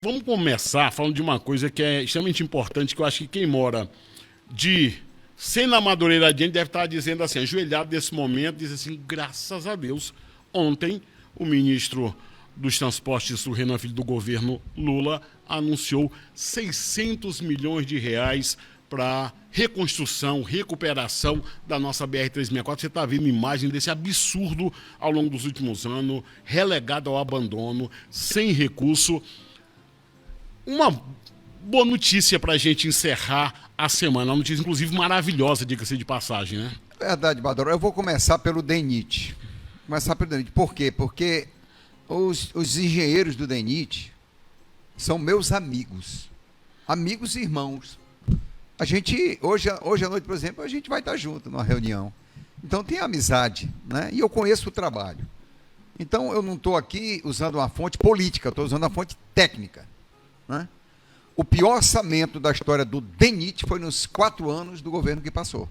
Vamos começar falando de uma coisa que é extremamente importante, que eu acho que quem mora de Sena Madureira adiante deve estar dizendo assim, ajoelhado nesse momento, diz assim, graças a Deus, ontem o ministro dos Transportes, o Renan Filho do governo Lula, anunciou 600 milhões de reais para reconstrução, recuperação da nossa BR-364. Você está vendo imagem desse absurdo ao longo dos últimos anos, relegado ao abandono, sem recurso. Uma boa notícia para a gente encerrar a semana, uma notícia inclusive maravilhosa, diga-se de passagem, né? Verdade, Badoro. Eu vou começar pelo DENIT. Por quê? Porque os engenheiros do DENIT são meus amigos. Amigos e irmãos. A gente, hoje à noite, por exemplo, a gente vai estar junto numa reunião. Então tem amizade, né? E eu conheço o trabalho. Então eu não estou aqui usando uma fonte política, estou usando uma fonte técnica. Né? O pior orçamento da história do DENIT foi nos 4 anos do governo que passou.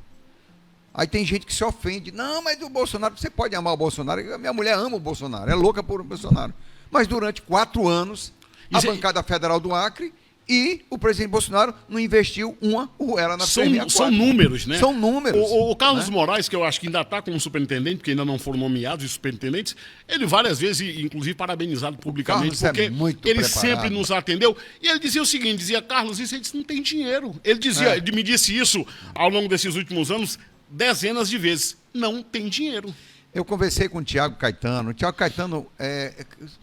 Aí tem gente que se ofende. Não, mas o Bolsonaro, você pode amar o Bolsonaro. Minha mulher ama o Bolsonaro, é louca por o Bolsonaro. Mas durante 4 anos, a bancada federal do Acre e o presidente Bolsonaro não investiu uma ruela na BR-364. São números, né? São números. O Carlos né? Moraes, que eu acho que ainda está como superintendente, porque ainda não foram nomeados os superintendentes, ele várias vezes, inclusive, parabenizado publicamente, porque ele sempre nos atendeu. E ele dizia o seguinte, dizia, Carlos, isso a gente não tem dinheiro. Ele me disse isso ao longo desses últimos anos, dezenas de vezes. Não tem dinheiro. Eu conversei com o Tiago Caetano. O Tiago Caetano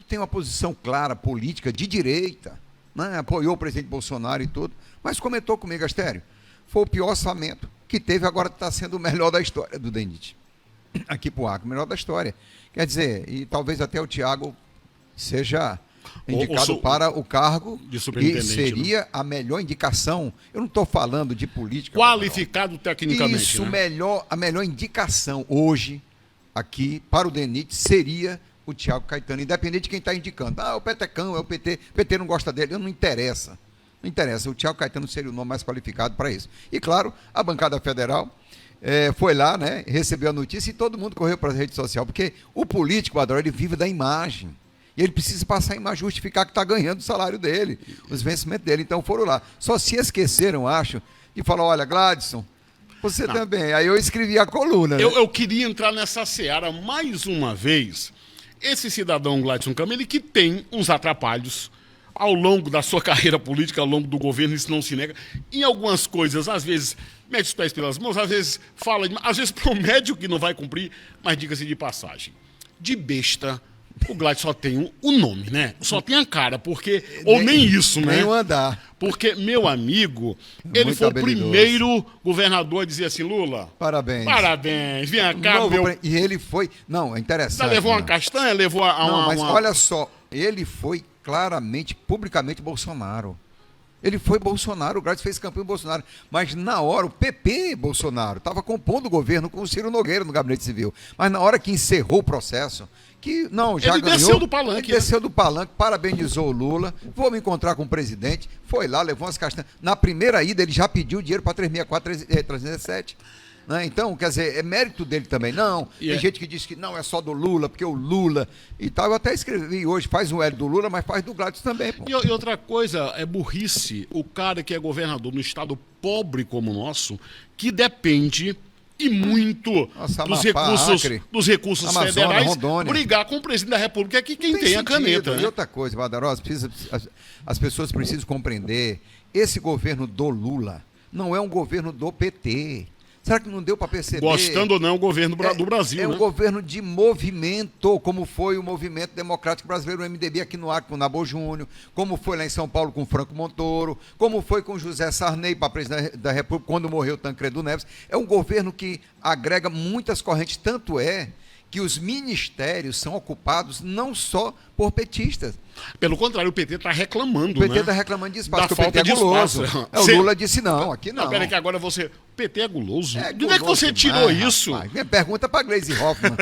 tem uma posição clara, política, de direita. Né? Apoiou o presidente Bolsonaro e tudo, mas comentou comigo, Astério, foi o pior orçamento que teve, agora está sendo o melhor da história do DENIT. Aqui para o Acre, o melhor da história. Quer dizer, e talvez até o Tiago seja indicado para o cargo de superintendente, e seria, né, a melhor indicação. Eu não estou falando de política. Qualificado tecnicamente. Isso, né? a melhor indicação hoje, aqui, para o DENIT, seria o Tiago Caetano, independente de quem está indicando. O Petecão, é o PT, o PT não gosta dele, não interessa. Não interessa, o Tiago Caetano seria o nome mais qualificado para isso. E claro, a bancada federal foi lá, né, recebeu a notícia e todo mundo correu para a rede social, porque o político, Adoro, ele vive da imagem. E ele precisa passar a imagem, justificar que está ganhando o salário dele, os vencimentos dele. Então foram lá. Só se esqueceram, acho, de falar, olha, Gladson, você também. Aí eu escrevi a coluna. Né? Eu queria entrar nessa seara mais uma vez. Esse cidadão Gladson Câmara, ele que tem uns atrapalhos ao longo da sua carreira política, ao longo do governo, isso não se nega. Em algumas coisas, às vezes, mete os pés pelas mãos, às vezes fala, às vezes promete o que não vai cumprir, mas diga-se de passagem. De besta, o Gladson só tem o nome, né? Só tem a cara, porque... Ou nem isso, né? Nem o andar. Porque, meu amigo, ele foi o primeiro governador a dizer assim, Lula... Parabéns. Parabéns. Vem cá, meu... E ele foi... Não, é interessante. Levou uma castanha, levou a uma... Mas olha só, ele foi claramente, publicamente Bolsonaro. Ele foi Bolsonaro, o Gladson fez campanha Bolsonaro. Mas na hora, o PP Bolsonaro estava compondo o governo com o Ciro Nogueira no Gabinete Civil. Mas na hora que encerrou o processo... que não, já ele ganhou, desceu do palanque. Ele desceu do palanque, parabenizou o Lula, vou me encontrar com o presidente, foi lá, levou umas castanhas. Na primeira ida, ele já pediu dinheiro para 367. Né? Então, quer dizer, é mérito dele também. Não, tem gente que diz que não, é só do Lula, porque o Lula e tal. Eu até escrevi hoje, faz um L do Lula, mas faz do Gladson também. Pô. E outra coisa, é burrice, o cara que é governador num estado pobre como o nosso, que depende... e muito dos recursos Amazônia, federais, Rondônia. Brigar com o presidente da República, que quem tem a caneta. Né? E outra coisa, Vadarosa, as pessoas precisam compreender, esse governo do Lula não é um governo do PT. Será que não deu para perceber? Gostando ou não, é o governo do Brasil. É um governo de movimento, como foi o Movimento Democrático Brasileiro, o MDB aqui no Acre com o Nabo Júnior, como foi lá em São Paulo com o Franco Montoro, como foi com José Sarney para presidente da República quando morreu Tancredo Neves. É um governo que agrega muitas correntes, tanto é que os ministérios são ocupados não só por petistas. Pelo contrário, o PT está reclamando, O PT está reclamando de espaço, da porque o PT é guloso. O Lula disse não, aqui não. Peraí que agora você... O PT é guloso? De onde é que você tirou isso? Rapaz, pergunta para Gleisi Hoffmann.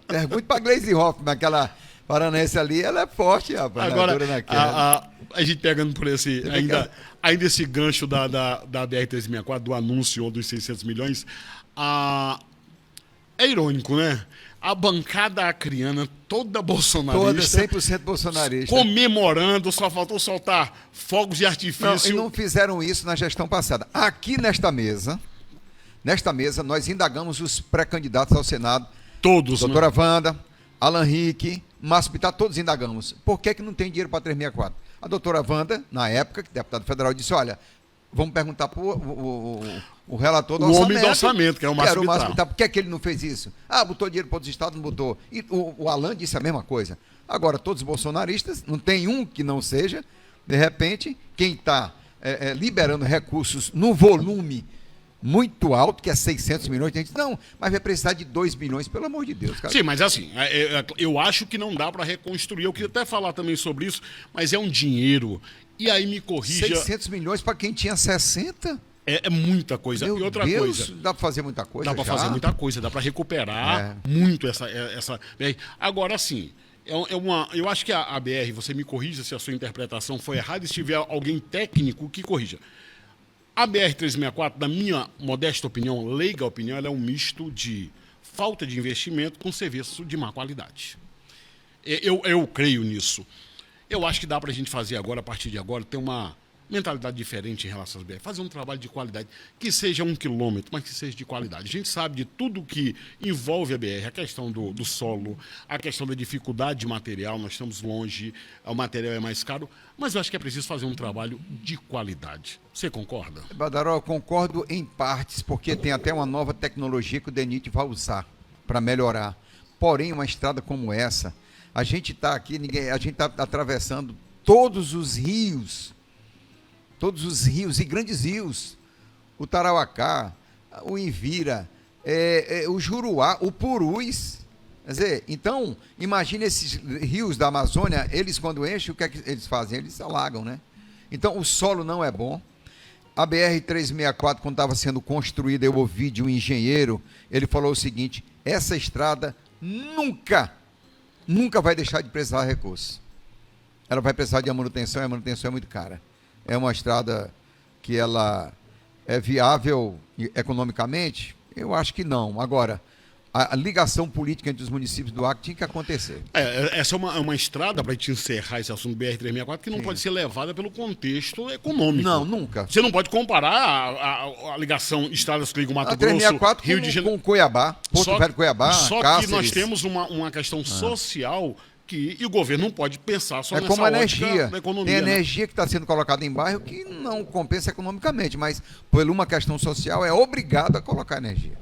Pergunta para Gleisi Hoffmann, aquela paranaense ali, ela é forte, rapaz. Agora, a gente pegando por esse... Ainda esse gancho da BR-364, do anúncio dos 600 milhões, É irônico, né? A bancada acreana, toda Toda bolsonarista, 100% bolsonarista. comemorando, só faltou soltar fogos de Não, artifício. e não fizeram isso na gestão passada. Aqui nesta mesa, nós indagamos os pré-candidatos ao Senado. Todos, né? Doutora Wanda, Alan Rick, Márcio Pitar, todos indagamos. Por que não tem dinheiro para 364? A doutora Wanda, na época, deputado federal, disse, olha, vamos perguntar para o relator do O orçamento. homem do orçamento, que é o Márcio Pitar. Por que ele não fez isso? Ah, botou dinheiro para outros estados, não botou. E o Alan disse a mesma coisa. Agora, todos os bolsonaristas, não tem um que não seja, de repente, quem está liberando recursos no volume muito alto, que é 600 milhões, a gente diz, não, mas vai precisar de 2 bilhões, pelo amor de Deus, cara. Sim, mas assim, eu acho que não dá para reconstruir. Eu queria até falar também sobre isso, mas é um dinheiro. E aí me corrija. 600 milhões para quem tinha 60? É muita coisa. Meu e outra Deus, coisa. dá para fazer muita coisa. Dá para já? fazer muita coisa, dá para recuperar muito essa. Agora, sim, eu acho que a BR, você me corrija se a sua interpretação foi errada, e se tiver alguém técnico que corrija. A BR-364, na minha modesta opinião, leiga opinião, ela é um misto de falta de investimento com serviço de má qualidade. Eu creio nisso. Eu acho que dá para a gente fazer agora, a partir de agora, ter uma mentalidade diferente em relação às BR. Fazer um trabalho de qualidade, que seja 1 quilômetro, mas que seja de qualidade. A gente sabe de tudo que envolve a BR, a questão do solo, a questão da dificuldade de material, nós estamos longe, o material é mais caro, mas eu acho que é preciso fazer um trabalho de qualidade. Você concorda? Badaró, eu concordo em partes, porque tem até uma nova tecnologia que o DENIT vai usar para melhorar. Porém, uma estrada como essa, a gente está aqui, a gente está atravessando todos os rios e grandes rios, o Tarauacá, o Envira, o Juruá, o Purus. Quer dizer, então, imagine esses rios da Amazônia, eles quando enchem, o que é que eles fazem? Eles alagam, né? Então, o solo não é bom. A BR-364, quando estava sendo construída, eu ouvi de um engenheiro, ele falou o seguinte, essa estrada nunca vai deixar de precisar de recursos. Ela vai precisar de manutenção, e a manutenção é muito cara. É uma estrada que ela é viável economicamente? Eu acho que não. Agora, a ligação política entre os municípios do Acre tinha que acontecer. Essa é uma estrada, para a gente encerrar esse assunto BR-364, que não pode ser levada pelo contexto econômico. Não, nunca. Você não pode comparar a ligação estradas que ligam Mato A Grosso, 364 Rio de Janeiro. com Cuiabá, Porto Velho Cuiabá, Só Cáceres. que nós temos uma questão social e o governo não pode pensar só É nessa como a ótica energia. da economia. Tem né? energia que está sendo colocada em bairro que não compensa economicamente, mas por uma questão social é obrigado a colocar energia.